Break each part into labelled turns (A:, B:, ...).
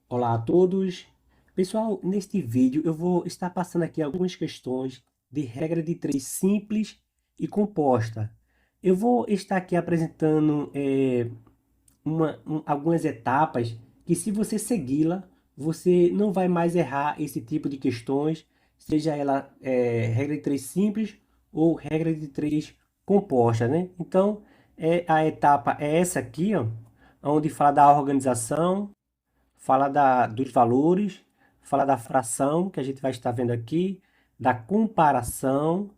A: Olá a todos. Pessoal, neste vídeo eu vou estar passando aqui algumas questões de regra de três simples e composta. Eu vou estar aqui apresentando algumas etapas que, se você segui-la, você não vai mais errar esse tipo de questões, seja ela regra de três simples ou regra de três composta, né? Então, a etapa é essa aqui, ó, onde fala da organização, fala dos valores, fala da fração, que a gente vai estar vendo aqui, da comparação,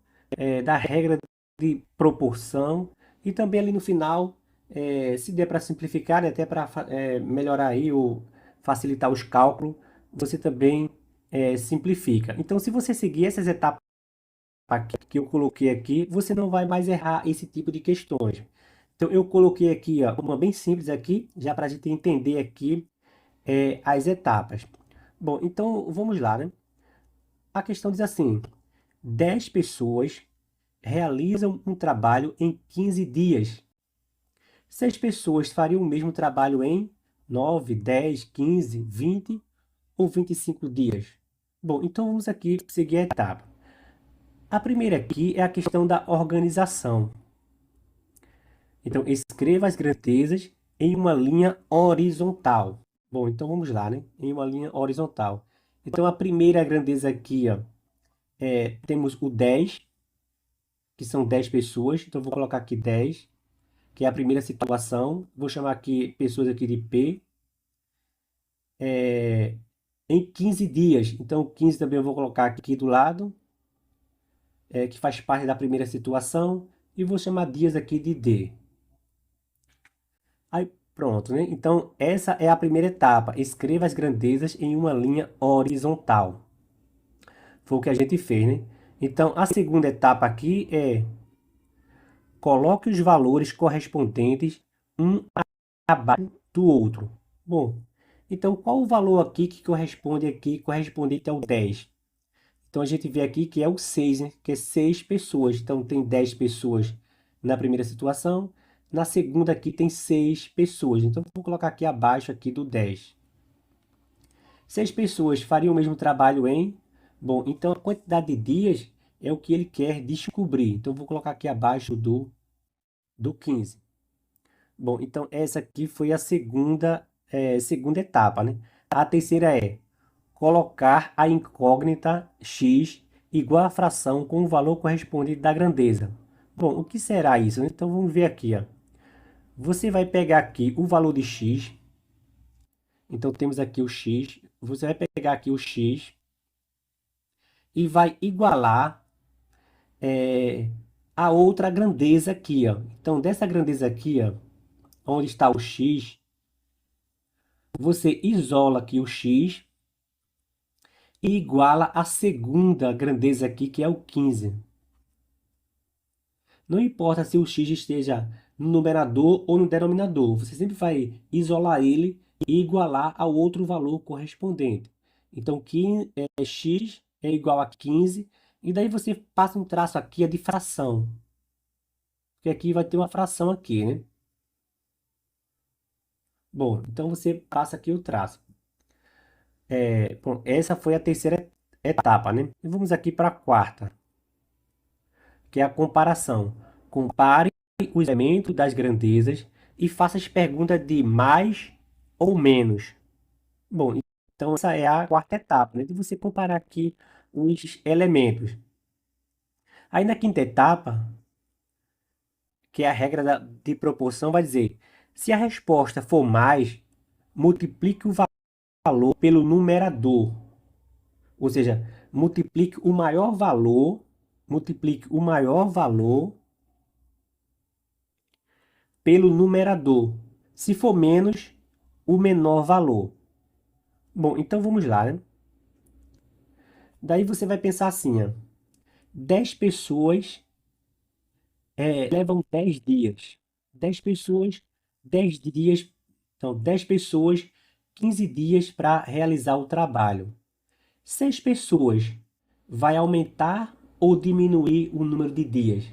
A: da regra de proporção, e também ali no final, se der para simplificar, né, até para melhorar aí ou facilitar os cálculos, você também simplifica. Então, se você seguir essas etapas que eu coloquei aqui, você não vai mais errar esse tipo de questões. Então, eu coloquei aqui, ó, uma bem simples aqui, já para a gente entender aqui as etapas. Bom, então vamos lá, né? A questão diz assim: 10 pessoas realizam um trabalho em 15 dias. 6 pessoas fariam o mesmo trabalho em 9, 10, 15, 20 ou 25 dias. Bom, então vamos aqui seguir a etapa. A primeira aqui é a questão da organização. Então, escreva as grandezas em uma linha horizontal. Bom, então vamos lá, né? Em uma linha horizontal. Então, a primeira grandeza aqui, ó, temos o 10, que são 10 pessoas. Então, vou colocar aqui 10, que é a primeira situação. Vou chamar aqui pessoas aqui de P. Em 15 dias. Então, 15 também eu vou colocar aqui do lado, que faz parte da primeira situação. E vou chamar dias aqui de D. Aí, pronto, né? Então, essa é a primeira etapa. Escreva as grandezas em uma linha horizontal. Foi o que a gente fez, né? Então, a segunda etapa aqui é: coloque os valores correspondentes um abaixo do outro. Bom, então qual o valor aqui que corresponde aqui, correspondente ao 10? Então a gente vê aqui que é o 6, né? Que é 6 pessoas. Então tem 10 pessoas na primeira situação, na segunda aqui tem 6 pessoas. Então vou colocar aqui abaixo aqui do 10. 6 pessoas fariam o mesmo trabalho em... Bom, então a quantidade de dias é o que ele quer descobrir. Então vou colocar aqui abaixo do 15. Bom, então essa aqui foi a segunda etapa, né? A terceira é colocar a incógnita x igual à fração com o valor correspondente da grandeza. Bom, o que será isso, né? Então vamos ver aqui, ó. Você vai pegar aqui o valor de x. Então temos aqui o x. Você vai pegar aqui o x e vai igualar a outra grandeza aqui, ó. Então dessa grandeza aqui, ó, onde está o x, você isola aqui o x e iguala a segunda grandeza aqui, que é o 15. Não importa se o x esteja no numerador ou no denominador, você sempre vai isolar ele e igualar ao outro valor correspondente. Então, x é igual a 15, e daí você passa um traço aqui de fração, porque aqui vai ter uma fração aqui, né? Bom, então você passa aqui o traço. Bom, essa foi a terceira etapa, né? E vamos aqui para a quarta, que é a comparação. Compare os elementos das grandezas e faça as perguntas de mais ou menos. Bom, então essa é a quarta etapa, né? De você comparar aqui os elementos. Aí na quinta etapa, que é a regra de proporção, vai dizer: se a resposta for mais, multiplique o valor pelo numerador. Ou seja, multiplique o maior valor pelo numerador. Se for menos, o menor valor. Bom, então vamos lá, né? Daí você vai pensar assim, ó, 10 pessoas levam 10 dias. 10 pessoas, 10 dias. Então, 10 pessoas, 15 dias para realizar o trabalho. 6 pessoas, vai aumentar ou diminuir o número de dias?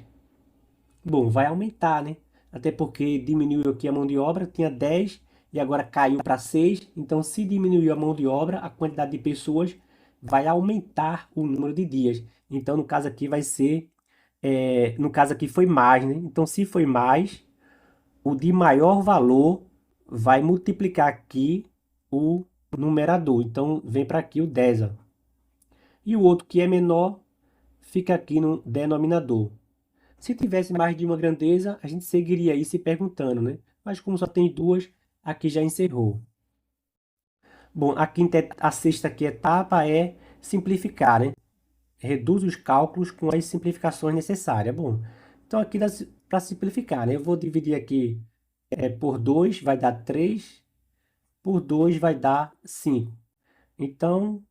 A: Bom, vai aumentar, né? Até porque diminuiu aqui a mão de obra, tinha 10 e agora caiu para 6. Então, se diminuiu a mão de obra, a quantidade de pessoas vai aumentar o número de dias. Então, no caso aqui vai ser, no caso aqui foi mais, né? Então, se foi mais, o de maior valor vai multiplicar aqui o numerador. Então, vem para aqui o 10, ó. E o outro que é menor fica aqui no denominador. Se tivesse mais de uma grandeza, a gente seguiria aí se perguntando, né? Mas como só tem duas, aqui já encerrou. Bom, a sexta aqui etapa é simplificar, né? Reduz os cálculos com as simplificações necessárias. Bom, então aqui para simplificar, né? Eu vou dividir aqui por 2, vai dar 3. Por 2 vai dar 5. Então,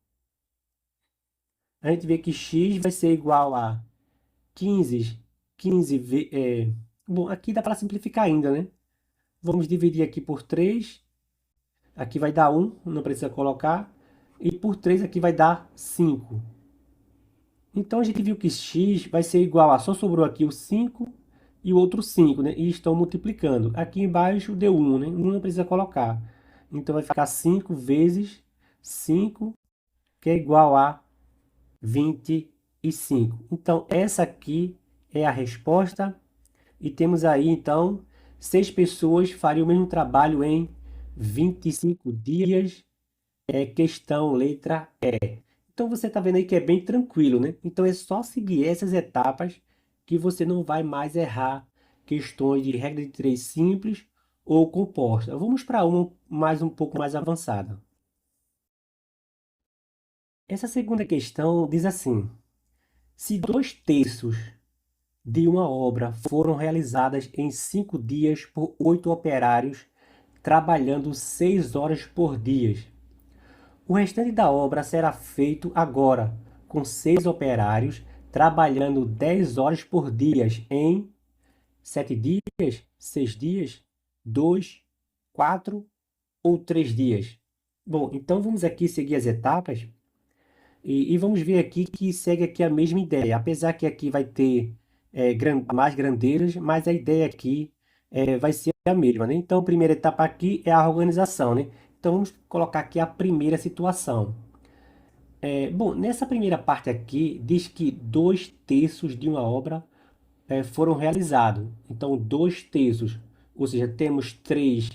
A: a gente vê que x vai ser igual a 15. 15 bom, aqui dá para simplificar ainda, né? Vamos dividir aqui por 3. Aqui vai dar 1, não precisa colocar. E por 3 aqui vai dar 5. Então a gente viu que x vai ser igual a, só sobrou aqui o 5 e o outro 5, né? E estão multiplicando. Aqui embaixo deu 1, né? 1 não precisa colocar. Então vai ficar 5 vezes 5, que é igual a 25. Então essa aqui é a resposta. E temos aí, então, 6 pessoas fariam o mesmo trabalho em 25 dias. É questão letra E. Então você está vendo aí que é bem tranquilo, né? Então é só seguir essas etapas que você não vai mais errar questões de regra de três simples ou composta. Vamos para uma mais um pouco mais avançada. Essa segunda questão diz assim: se 2/3 de uma obra foram realizadas em 5 dias por 8 operários, trabalhando 6 horas por dia, o restante da obra será feito agora, com 6 operários, trabalhando 10 horas por dia em 7 dias, 6 dias, 2, 4 ou 3 dias. Bom, então vamos aqui seguir as etapas e vamos ver aqui que segue aqui a mesma ideia. Apesar que aqui vai ter mais grandeiras, mas a ideia aqui vai ser a mesma, né? Então, a primeira etapa aqui é a organização, né? Então, vamos colocar aqui a primeira situação. Bom, nessa primeira parte aqui, diz que 2/3 de uma obra foram realizados. Então, 2/3, ou seja, temos 3,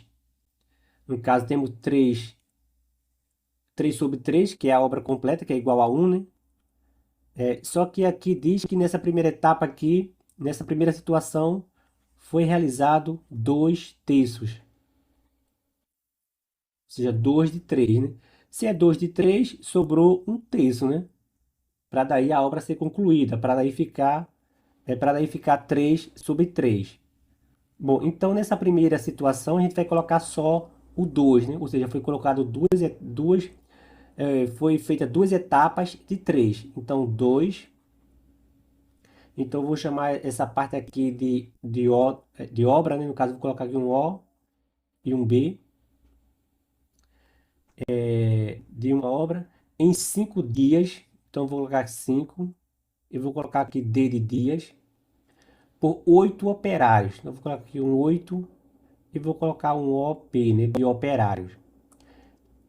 A: no caso, temos 3/3, que é a obra completa, que é igual a 1, né? Só que aqui diz que nessa primeira etapa aqui, nessa primeira situação, foi realizado 2/3, ou seja, 2 de 3, né? Se é 2 de 3, sobrou 1/3, né? Para daí a obra ser concluída, para daí ficar 3/3. Bom, então nessa primeira situação a gente vai colocar só o 2, né? Ou seja, foi colocado foi feita duas etapas de 3. Então 2. Então eu vou chamar essa parte aqui de obra, né? No caso, vou colocar aqui um O e um B, de uma obra, em 5 dias. Então vou colocar 5. Eu vou colocar aqui D de dias, por 8 operários. Então vou colocar aqui um 8 e vou colocar um OP, né? De operários.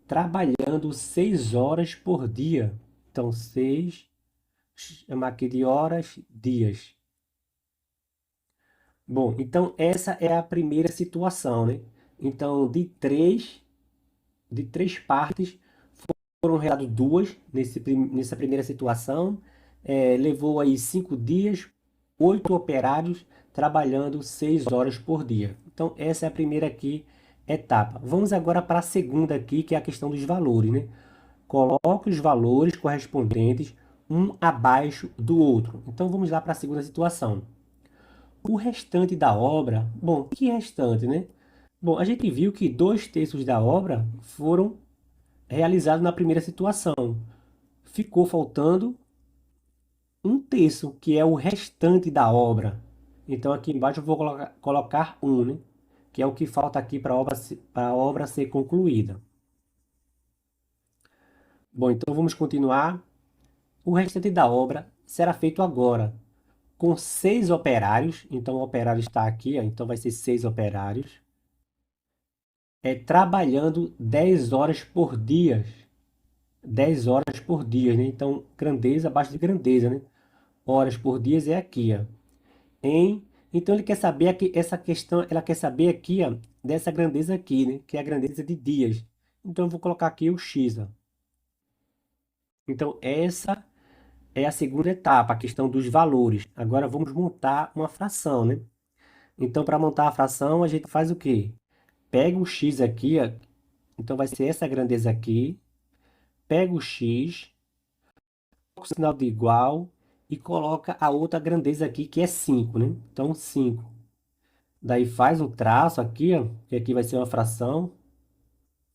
A: Trabalhando 6 horas por dia. Então 6, chamar aqui de horas, dias. Bom, então essa é a primeira situação, né? Então, de três partes, foram realizadas duas nessa primeira situação. Levou aí 5 dias, 8 operários trabalhando 6 horas por dia. Então, essa é a primeira aqui etapa. Vamos agora para a segunda aqui, que é a questão dos valores, né? Coloque os valores correspondentes um abaixo do outro. Então, vamos lá para a segunda situação. O restante da obra, bom, que restante, né? Bom, a gente viu que 2/3 da obra foram realizados na primeira situação. Ficou faltando 1/3, que é o restante da obra. Então aqui embaixo eu vou colocar 1, né? Que é o que falta aqui para a obra ser concluída. Bom, então vamos continuar. O restante da obra será feito agora, com 6 operários. Então o operário está aqui, ó, então vai ser 6 operários. trabalhando 10 horas por dia. 10 horas por dia, né? Então, grandeza abaixo de grandeza, né? Horas por dia é aqui, ó. Em, então ele quer saber aqui, essa questão, ela quer saber aqui, ó, dessa grandeza aqui, né? Que é a grandeza de dias. Então eu vou colocar aqui o x, ó. Então essa é a segunda etapa, a questão dos valores. Agora vamos montar uma fração, né? Então para montar a fração a gente faz o quê? Pega o x aqui, ó. Então vai ser essa grandeza aqui. Pega o x, coloca o sinal de igual e coloca a outra grandeza aqui que é 5, né? Então 5. Daí faz um traço aqui, ó, que aqui vai ser uma fração.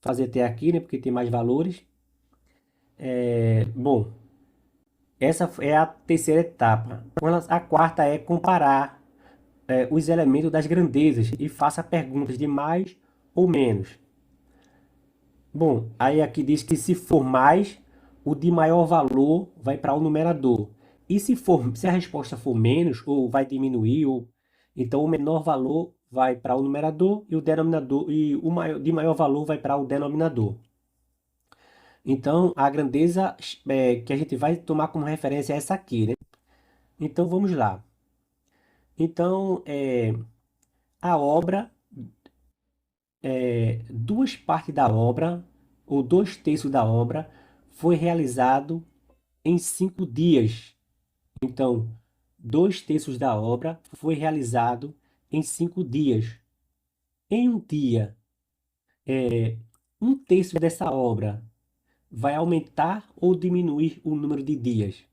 A: Fazer até aqui, né? Porque tem mais valores. Bom, essa é a terceira etapa. A quarta é comparar os elementos das grandezas e faça perguntas de mais ou menos. Bom, aí aqui diz que se for mais, o de maior valor vai para o numerador. E se a resposta for menos, ou vai diminuir, ou então o menor valor vai para o numerador e o denominador e o maior, de maior valor vai para o denominador. Então, a grandeza que a gente vai tomar como referência é essa aqui, né? Então, vamos lá. Então, a obra, duas partes da obra, ou 2/3 da obra, foi realizado em 5 dias. Então, 2/3 da obra foi realizado em 5 dias. Em um dia, 1/3 dessa obra vai aumentar ou diminuir o número de dias?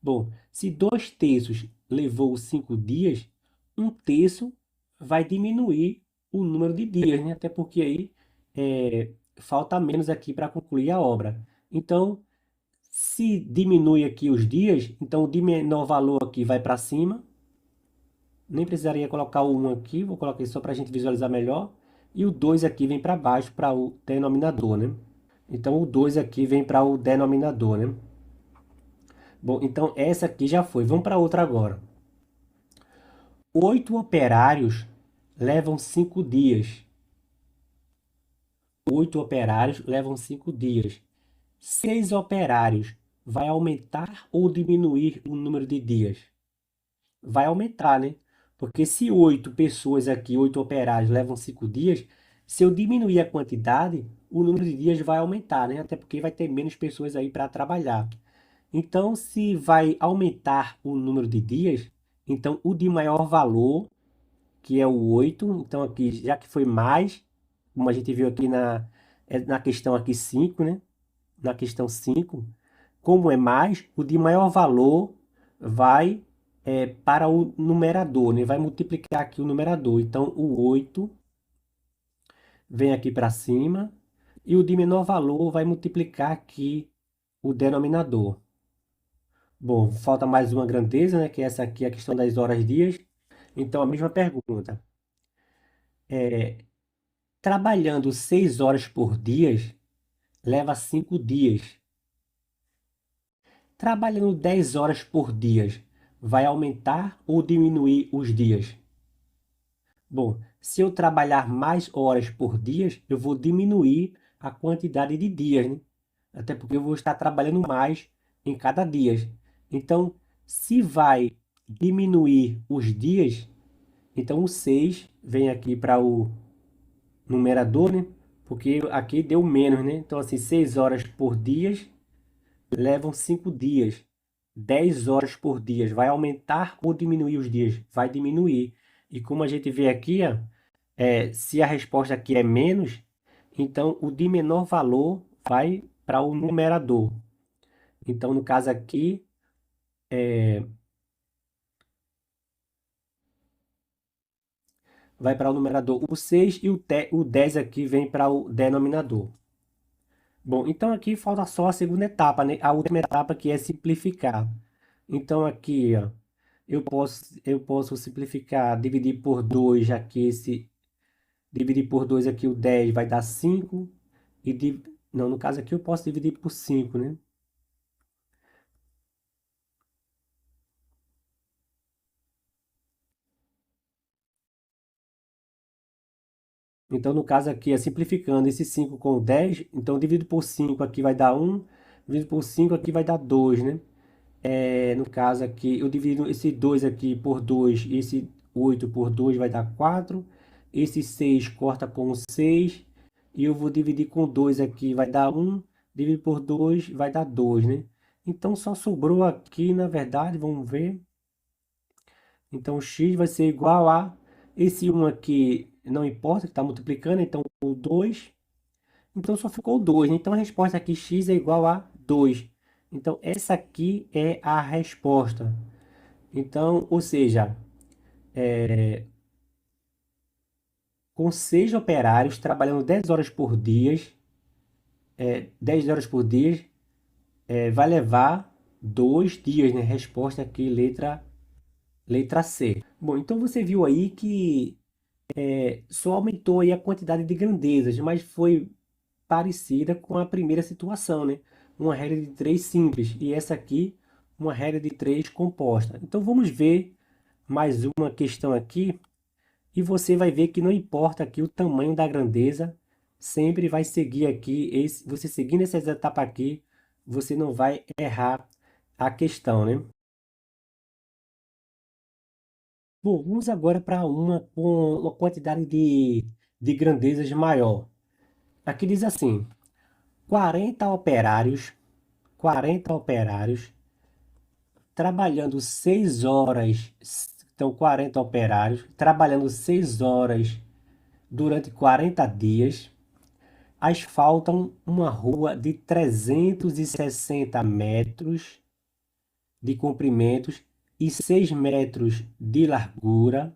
A: Bom, se 2/3 levou 5 dias, 1/3 vai diminuir o número de dias, né? Até porque aí falta menos aqui para concluir a obra. Então, se diminui aqui os dias, então o de menor valor aqui vai para cima. Nem precisaria colocar o 1 aqui, vou colocar isso só para a gente visualizar melhor. E o 2 aqui vem para baixo, para o denominador, né? Então, o 2 aqui vem para o denominador, né? Bom, então essa aqui já foi. Vamos para outra agora. 8 operários levam 5 dias. 8 operários levam 5 dias. 6 operários vai aumentar ou diminuir o número de dias? Vai aumentar, né? Porque se 8 pessoas aqui, 8 operários levam 5 dias, se eu diminuir a quantidade, o número de dias vai aumentar, né? Até porque vai ter menos pessoas aí para trabalhar. Então, se vai aumentar o número de dias, então o de maior valor, que é o 8, então aqui, já que foi mais, como a gente viu aqui na questão aqui 5, né? Na questão 5, como é mais, o de maior valor vai para o numerador, né? Vai multiplicar aqui o numerador. Então, o 8 vem aqui para cima e o de menor valor vai multiplicar aqui o denominador. Bom, falta mais uma grandeza, né? Que é essa aqui, a questão das horas dias. Então, a mesma pergunta. Trabalhando 6 horas por dia, leva 5 dias. Trabalhando 10 horas por dia, vai aumentar ou diminuir os dias? Bom, se eu trabalhar mais horas por dia, eu vou diminuir a quantidade de dias, né? Até porque eu vou estar trabalhando mais em cada dia. Então, se vai diminuir os dias, então o 6 vem aqui para o numerador, né? Porque aqui deu menos, né? Então, assim, 6 horas por dia levam 5 dias. 10 horas por dia. Vai aumentar ou diminuir os dias? Vai diminuir. E como a gente vê aqui, ó, se a resposta aqui é menos, então o de menor valor vai para o numerador. Então, no caso aqui, vai para o numerador o 6 e o 10 aqui vem para o denominador. Bom, então aqui falta só a segunda etapa, né? A última etapa que é simplificar. Então aqui, ó, eu posso simplificar, dividir por 2 aqui, dividir por 2 aqui o 10 vai dar 5. Não, no caso aqui eu posso dividir por 5, né? Então, no caso aqui, simplificando esse 5 com o 10, então divido por 5 aqui vai dar 1, divido por 5 aqui vai dar 2, né? No caso aqui, eu divido esse 2 aqui por 2, esse 8 por 2 vai dar 4, esse 6 corta com o 6, e eu vou dividir com 2 aqui, vai dar 1, dividir por 2 vai dar 2, né? Então, só sobrou aqui, na verdade, vamos ver. Então, x vai ser igual a esse 1 aqui, não importa, que está multiplicando, então o 2. Então, só ficou 2, né? Então, a resposta aqui, x é igual a 2. Então, essa aqui é a resposta. Então, ou seja, com 6 operários trabalhando 10 horas por dia, 10 horas por dia, vai levar 2 dias, né? Resposta aqui, letra C. Bom, então você viu aí que só aumentou aí a quantidade de grandezas, mas foi parecida com a primeira situação, né? Uma regra de 3 simples e essa aqui uma regra de 3 composta. Então vamos ver mais uma questão aqui e você vai ver que não importa aqui o tamanho da grandeza, sempre vai seguir aqui, você seguindo essas etapas aqui, você não vai errar a questão, né? Bom, vamos agora para uma com uma quantidade de grandezas maior. Aqui diz assim, 40 operários, 40 operários, trabalhando 6 horas, então 40 operários, trabalhando 6 horas durante 40 dias, asfaltam uma rua de 360 metros de comprimento e 6 metros de largura,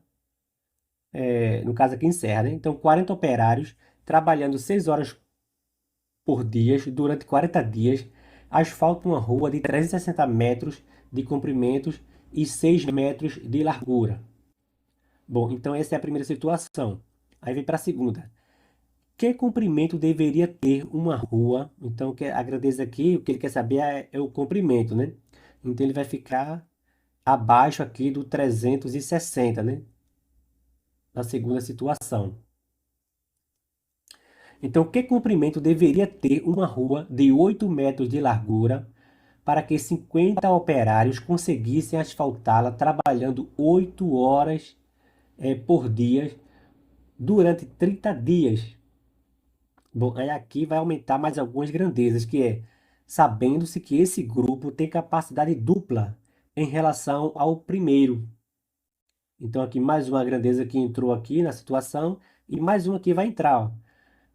A: no caso aqui encerra, né? Então 40 operários trabalhando 6 horas por dia, durante 40 dias, asfaltam uma rua de 360 metros de comprimento e 6 metros de largura. Bom, então essa é a primeira situação. Aí vem para a segunda. Que comprimento deveria ter uma rua? Então, a grandeza aqui, o que ele quer saber é o comprimento, né? Então, ele vai ficar abaixo aqui do 360, né? Na segunda situação. Então, que comprimento deveria ter uma rua de 8 metros de largura para que 50 operários conseguissem asfaltá-la trabalhando 8 horas por dia durante 30 dias? Bom, aí aqui vai aumentar mais algumas grandezas, que é sabendo-se que esse grupo tem capacidade dupla em relação ao primeiro. Então aqui mais uma grandeza que entrou aqui na situação e mais uma que vai entrar, ó.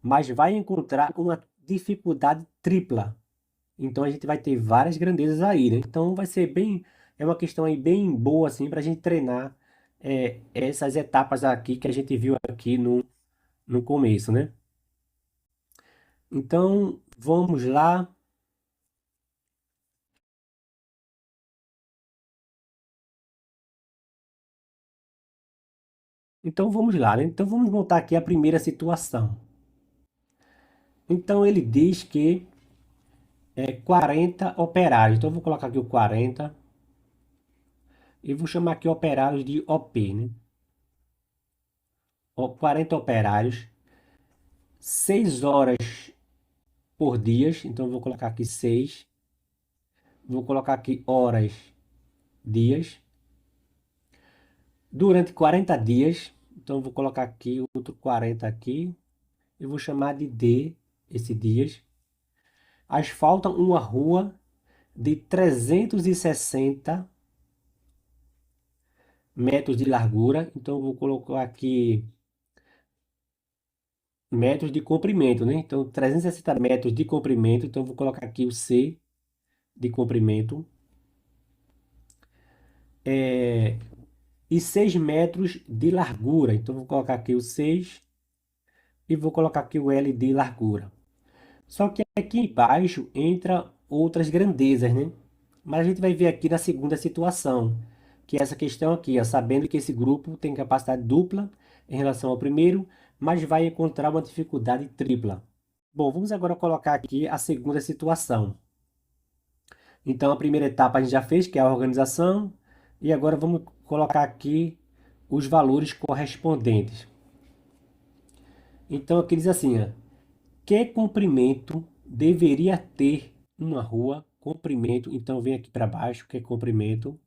A: Mas vai encontrar uma dificuldade tripla. Então a gente vai ter várias grandezas aí, né? Então vai ser bem, é uma questão aí bem boa assim para a gente treinar essas etapas aqui que a gente viu aqui no começo, né? Então vamos lá. Então vamos lá, né? Então vamos montar aqui a primeira situação. Então ele diz que 40 operários. Então eu vou colocar aqui o 40 e vou chamar aqui operários de OP, né? 40 operários, 6 horas por dia. Então eu vou colocar aqui 6. Vou colocar aqui horas, dias. Durante 40 dias. Então eu vou colocar aqui outro 40 aqui. Eu vou chamar de D, esse dias. Asfaltam uma rua de 360 metros de largura. Então, eu vou colocar aqui metros de comprimento, né? Então, 360 metros de comprimento. Então, eu vou colocar aqui o C de comprimento. E 6 metros de largura. Então, eu vou colocar aqui o 6 e vou colocar aqui o L de largura. Só que aqui embaixo entra outras grandezas, né? Mas a gente vai ver aqui na segunda situação, que é essa questão aqui, ó, sabendo que esse grupo tem capacidade dupla em relação ao primeiro, mas vai encontrar uma dificuldade tripla. Bom, vamos agora colocar aqui a segunda situação. Então, a primeira etapa a gente já fez, que é a organização, e agora vamos colocar aqui os valores correspondentes. Então aqui diz assim, ó, que comprimento deveria ter uma rua? Comprimento, então vem aqui para baixo, que comprimento.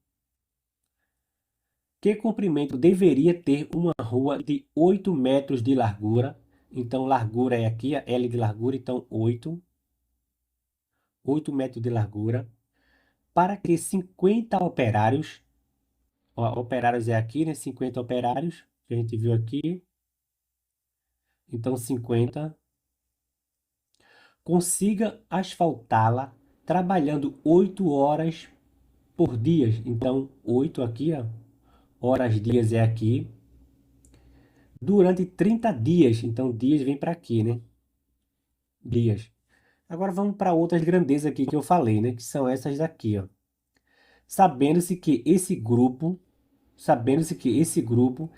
A: Que comprimento deveria ter uma rua de 8 metros de largura? Então, largura é aqui, a L de largura, então 8 metros de largura. Para que 50 operários, ó, operários é aqui, né? 50 operários, que a gente viu aqui. Então, 50. Consiga asfaltá-la trabalhando 8 horas por dia. Então, 8 aqui, ó, horas, dias é aqui. Durante 30 dias. Então, dias vem para aqui, né? Dias. Agora vamos para outras grandezas aqui que eu falei, né? Que são essas daqui, ó. Sabendo-se que esse grupo, sabendo-se que esse grupo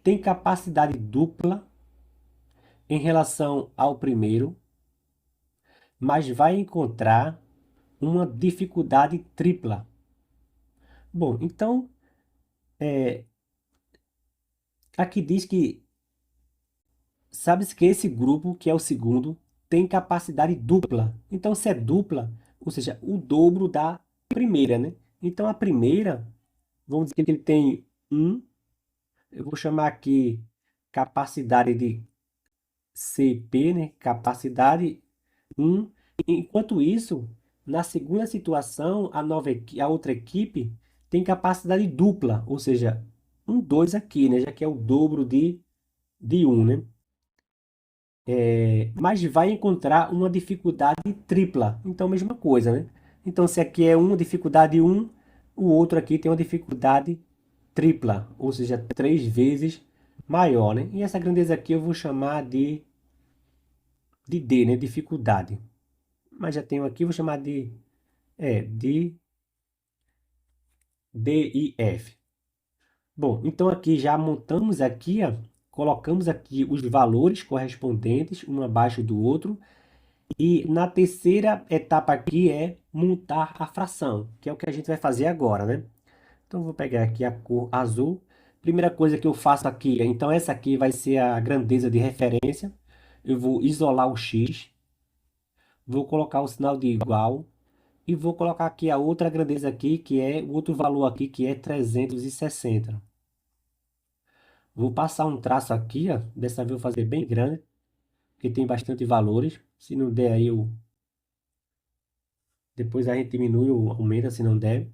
A: tem capacidade dupla em relação ao primeiro, mas vai encontrar uma dificuldade tripla. Bom, então aqui diz que sabe-se que esse grupo, que é o segundo, tem capacidade dupla. Então, se é dupla, ou seja, o dobro da primeira, né? Então, a primeira, vamos dizer que ele tem um, eu vou chamar aqui capacidade de CP, né? Capacidade um. Enquanto isso, na segunda situação, a outra equipe tem capacidade dupla, ou seja, um 2 aqui, né? Já que é o dobro de um, né? Mas vai encontrar uma dificuldade tripla. Então, mesma coisa, né? Então, se aqui é uma dificuldade um, o outro aqui tem uma dificuldade tripla, ou seja, 3 vezes maior, né? E essa grandeza aqui eu vou chamar de D, né? Dificuldade. Mas já tenho aqui, vou chamar de D e F. Bom, então aqui já montamos aqui, ó, colocamos aqui os valores correspondentes, um abaixo do outro. E na terceira etapa aqui é montar a fração, que é o que a gente vai fazer agora, né? Então vou pegar aqui a cor azul. Primeira coisa que eu faço aqui, então essa aqui vai ser a grandeza de referência. Eu vou isolar o x, vou colocar o sinal de igual e vou colocar aqui a outra grandeza aqui, que é o outro valor aqui, que é 360. Vou passar um traço aqui, ó. Dessa vez eu vou fazer bem grande, porque tem bastante valores. Se não der aí, depois a gente diminui ou aumenta se não der.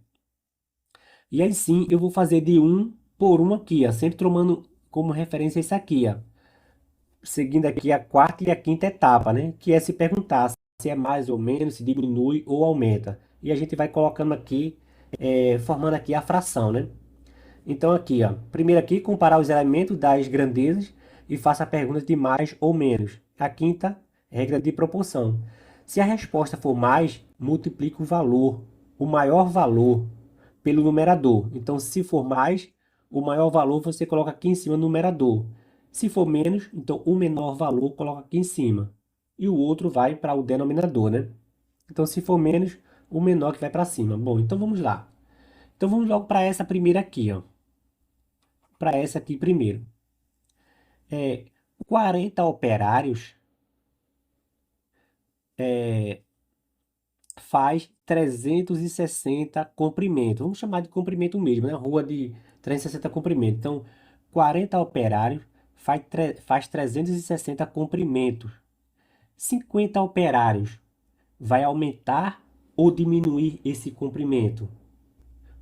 A: E aí sim, eu vou fazer de um por um aqui, ó, sempre tomando como referência isso aqui, ó. Seguindo aqui a quarta e a quinta etapa, né? Que é se perguntar se é mais ou menos, se diminui ou aumenta. E a gente vai colocando aqui, formando aqui a fração, né? Então aqui, ó, primeiro aqui, comparar os elementos das grandezas e faça a pergunta de mais ou menos. A quinta, regra de proporção. Se a resposta for mais, multiplique o valor, o maior valor, pelo numerador. Então, se for mais, o maior valor você coloca aqui em cima no numerador. Se for menos, então o menor valor coloca aqui em cima. E o outro vai para o denominador, né? Então, se for menos, o menor que vai para cima. Bom, então vamos lá. Então, vamos logo para essa primeira aqui, ó. Para essa aqui primeiro. 40 operários faz 360 comprimentos. Vamos chamar de comprimento mesmo, né? Rua de 360 comprimentos. Então, 40 operários faz 360 comprimentos. 50 operários vai aumentar ou diminuir esse comprimento?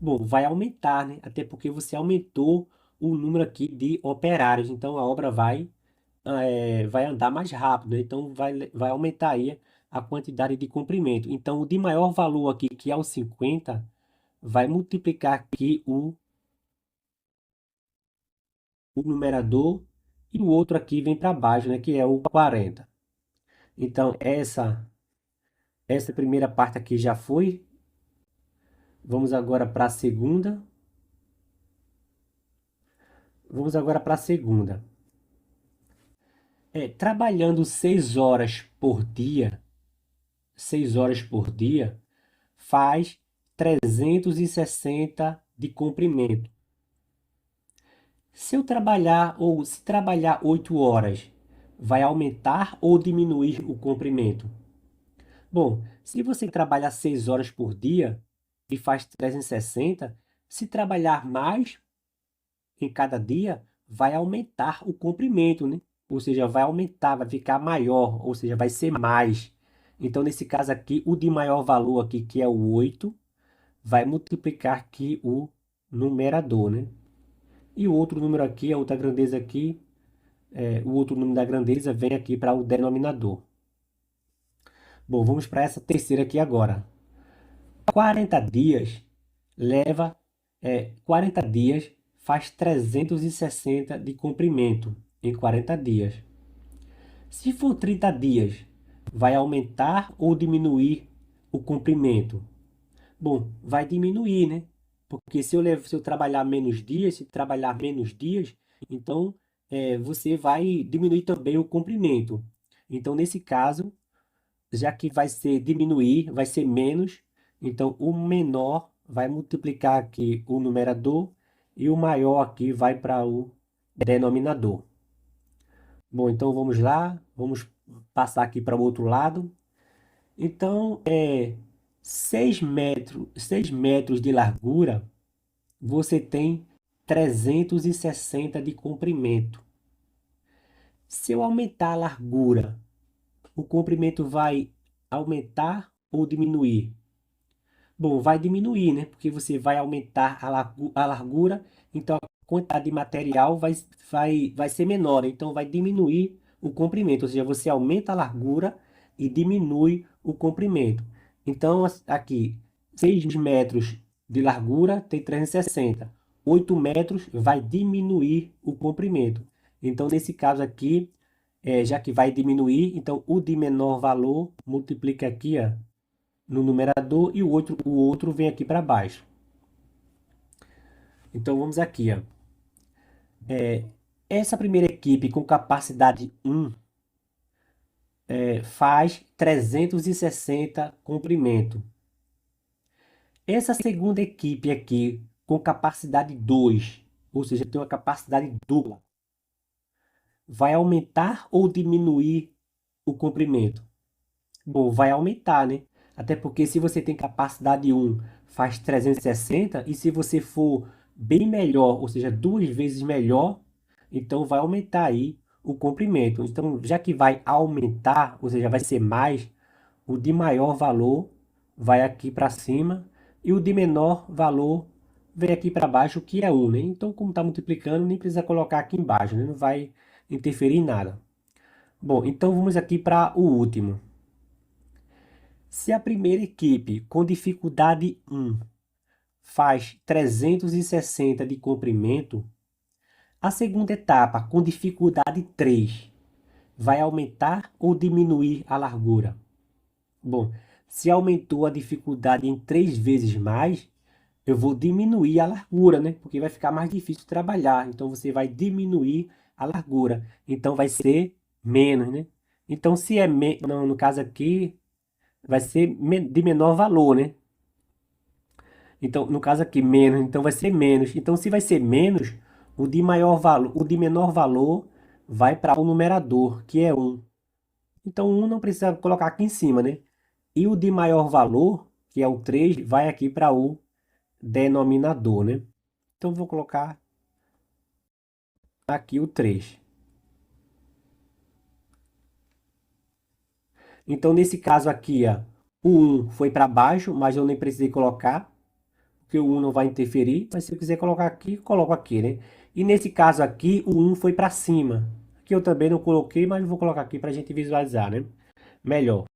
A: Bom, vai aumentar, né? Até porque você aumentou o número aqui de operários. Então, a obra vai andar mais rápido, né? Então vai aumentar aí a quantidade de comprimento. Então, o de maior valor aqui, que é o 50, vai multiplicar aqui o numerador e o outro aqui vem para baixo, né? Que é o 40. Então, essa primeira parte aqui já foi. Vamos agora para a segunda. Vamos agora para a segunda. Trabalhando 6 horas por dia, 6 horas por dia, faz 360 de comprimento. Se eu trabalhar, ou se trabalhar 8 horas, vai aumentar ou diminuir o comprimento? Bom, se você trabalha 6 horas por dia e faz 360, se trabalhar mais em cada dia, vai aumentar o comprimento, né? Ou seja, vai aumentar, vai ficar maior, ou seja, vai ser mais. Então, nesse caso aqui, o de maior valor aqui, que é o 8, vai multiplicar aqui o numerador, né? E o outro número aqui, a outra grandeza aqui, o outro número da grandeza vem aqui para o denominador. Bom, vamos para essa terceira aqui agora. 40 dias leva 40 dias faz 360 de comprimento em 40 dias. Se for 30 dias, vai aumentar ou diminuir o comprimento? Bom, vai diminuir, né? Porque se eu trabalhar menos dias, se trabalhar menos dias, então você vai diminuir também o comprimento. Então, nesse caso, já que vai ser diminuir, vai ser menos, então o menor vai multiplicar aqui o numerador e o maior aqui vai para o denominador. Bom, então vamos lá, vamos passar aqui para o outro lado. Então, 6 metros de largura, você tem 360 de comprimento. Se eu aumentar a largura, o comprimento vai aumentar ou diminuir? Bom, vai diminuir, né? Porque você vai aumentar a largura, então a quantidade de material vai ser menor, então vai diminuir o comprimento, ou seja, você aumenta a largura e diminui o comprimento. Então, aqui, 6 metros de largura tem 360. 8 metros vai diminuir o comprimento. Então, nesse caso aqui, já que vai diminuir, então o de menor valor multiplica aqui, ó, no numerador e o outro vem aqui para baixo. Então vamos aqui, ó. Essa primeira equipe com capacidade 1 faz 360 comprimento. Essa segunda equipe aqui com capacidade 2, ou seja, tem uma capacidade dupla, vai aumentar ou diminuir o comprimento? Bom, vai aumentar, né? Até porque se você tem capacidade 1, faz 360, e se você for bem melhor, ou seja, 2 vezes melhor, então vai aumentar aí o comprimento. Então, já que vai aumentar, ou seja, vai ser mais, o de maior valor vai aqui para cima e o de menor valor vem aqui para baixo, que é 1, né? Então, como está multiplicando, nem precisa colocar aqui embaixo, né? Não vai interferir em nada. Bom, então vamos aqui para o último. Se a primeira equipe com dificuldade 1 faz 360 de comprimento, a segunda etapa com dificuldade 3 vai aumentar ou diminuir a largura? Bom, se aumentou a dificuldade em 3 vezes mais, eu vou diminuir a largura, né? Porque vai ficar mais difícil trabalhar. Então você vai diminuir a largura. Então vai ser menos, né? Então se é no caso aqui vai ser de menor valor, né? Então, no caso aqui, menos, então vai ser menos. Então, se vai ser menos, o de maior valor, o de menor valor vai para o numerador, que é 1. Então, 1 não precisa colocar aqui em cima, né? E o de maior valor, que é o 3, vai aqui para o denominador, né? Então, vou colocar aqui o 3. Então, nesse caso aqui, ó, o 1 foi para baixo, mas eu nem precisei colocar, porque o 1 não vai interferir, mas se eu quiser colocar aqui, coloco aqui, né? E nesse caso aqui, o 1 foi para cima. Aqui eu também não coloquei, mas vou colocar aqui para a gente visualizar, né? Melhor.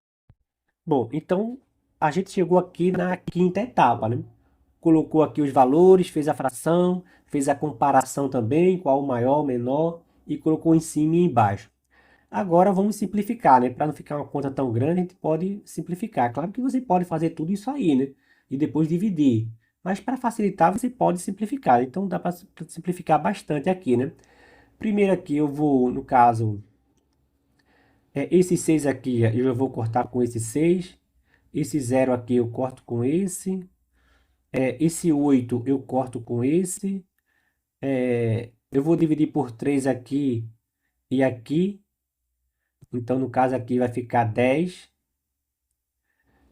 A: Bom, então a gente chegou aqui na quinta etapa, né? Colocou aqui os valores, fez a fração, fez a comparação também, qual o maior, o menor, e colocou em cima e embaixo. Agora vamos simplificar, né? Para não ficar uma conta tão grande, a gente pode simplificar. Claro que você pode fazer tudo isso aí, né? E depois dividir. Mas para facilitar, você pode simplificar. Então dá para simplificar bastante aqui, né? Primeiro aqui eu vou, no caso, esse 6 aqui, eu já vou cortar com esse 6. Esse zero aqui eu corto com esse. Esse 8 eu corto com esse. Eu vou dividir por 3 aqui e aqui. Então, no caso aqui vai ficar 10.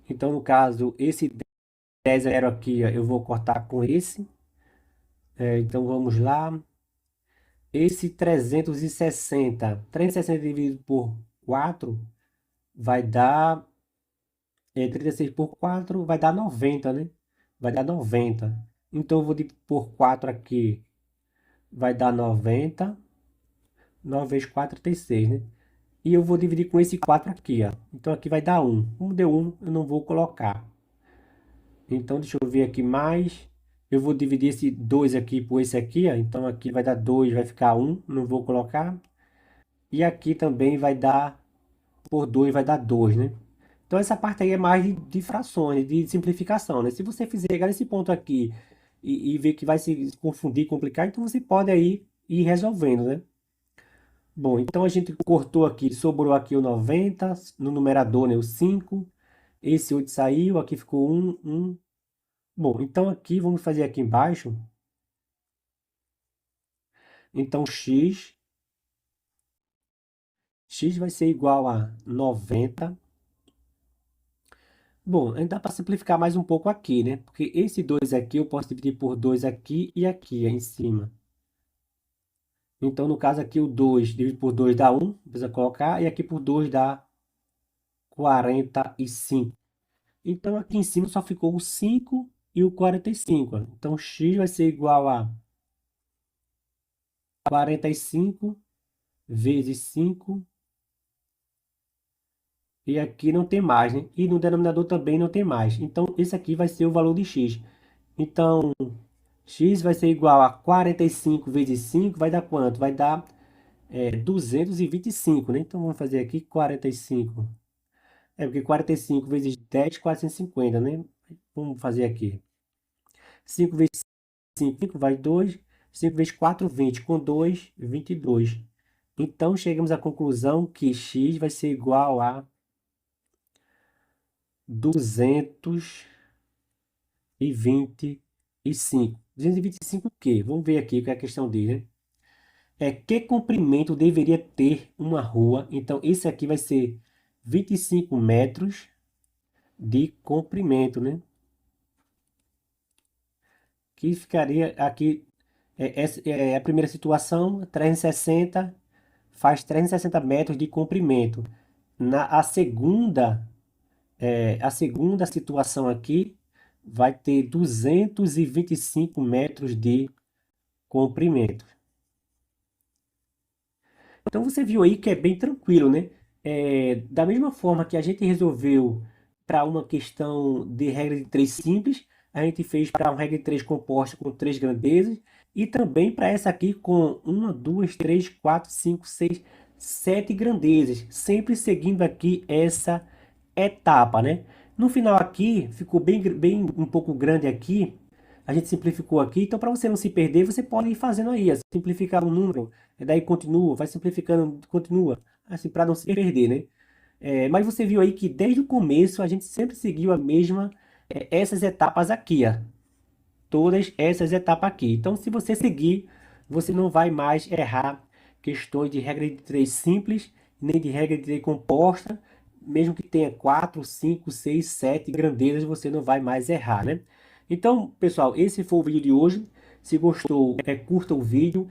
A: Então, no caso, esse 10 zero aqui, ó, eu vou cortar com esse. Então, vamos lá. Esse 360 dividido por 4 vai dar 36 por 4 vai dar 90, né? Vai dar 90. Então, eu vou dividir por 4 aqui, vai dar 90. 9 vezes 4, 36, né? E eu vou dividir com esse 4 aqui, ó. Então, aqui vai dar 1. Como deu 1, eu não vou colocar. Então, deixa eu ver aqui mais. Eu vou dividir esse 2 aqui por esse aqui, ó. Então, aqui vai dar 2, vai ficar 1. Não vou colocar. E aqui também vai dar, por 2 vai dar 2, né? Então, essa parte aí é mais de frações, de simplificação, né? Se você fizer chegar nesse ponto aqui e ver que vai se confundir, complicar, então você pode aí ir resolvendo, né? Bom, então a gente cortou aqui, sobrou aqui o 90, no numerador, né, o 5. Esse 8 saiu, aqui ficou 1, 1. Bom, então aqui, vamos fazer aqui embaixo. Então, x vai ser igual a 90. Bom, ainda dá para simplificar mais um pouco aqui, né? Porque esse 2 aqui eu posso dividir por 2 aqui e aqui em cima. Então, no caso aqui, o 2 dividido por 2 dá 1, não precisa colocar, e aqui por 2 dá 45. Então, aqui em cima só ficou o 5 e o 45. Então, x vai ser igual a 45 vezes 5. E aqui não tem mais, né? E no denominador também não tem mais. Então, esse aqui vai ser o valor de x. Então, x vai ser igual a 45 vezes 5. Vai dar quanto? Vai dar 225, né? Então, vamos fazer aqui 45. Porque 45 vezes 10, 450, né? Vamos fazer aqui. 5 vezes 5 vai 2. 5 vezes 4, 20. Com 2, 22. Então, chegamos à conclusão que x vai ser igual a 225. 225 o quê? Vamos ver aqui o que é a questão dele, né? Que comprimento deveria ter uma rua? Então, esse aqui vai ser 25 metros de comprimento, né? Que ficaria aqui, essa é a primeira situação, 360, faz 360 metros de comprimento. A segunda situação aqui vai ter 225 metros de comprimento. Então você viu aí que é bem tranquilo, né? Da mesma forma que a gente resolveu para uma questão de regra de 3 simples, a gente fez para uma regra de 3 composta com 3 grandezas, e também para essa aqui com 1, 2, 3, 4, 5, 6, 7 grandezas, sempre seguindo aqui essa etapa, né? No final aqui, ficou bem um pouco grande aqui, a gente simplificou aqui, então para você não se perder, você pode ir fazendo aí, simplificar um número, e daí continua, vai simplificando, continua, assim, para não se perder, né? Mas você viu aí que desde o começo a gente sempre seguiu a mesma, essas etapas aqui, ó. Todas essas etapas aqui. Então, se você seguir, você não vai mais errar questões de regra de 3 simples, nem de regra de 3 composta, mesmo que tenha 4, 5, 6, 7 grandezas, você não vai mais errar, né? Então, pessoal, esse foi o vídeo de hoje. Se gostou, curta o vídeo,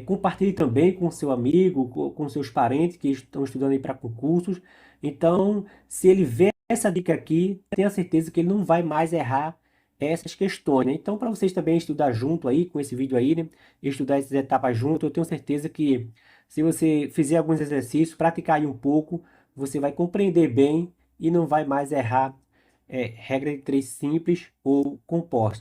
A: compartilhe também com seu amigo, com seus parentes que estão estudando aí para concursos. Então, se ele vê essa dica aqui, tenha certeza que ele não vai mais errar essas questões, né? Então, para vocês também estudar junto aí com esse vídeo aí, né? Estudar essas etapas junto, eu tenho certeza que se você fizer alguns exercícios, praticar aí um pouco, você vai compreender bem e não vai mais errar regra de 3 simples ou composta.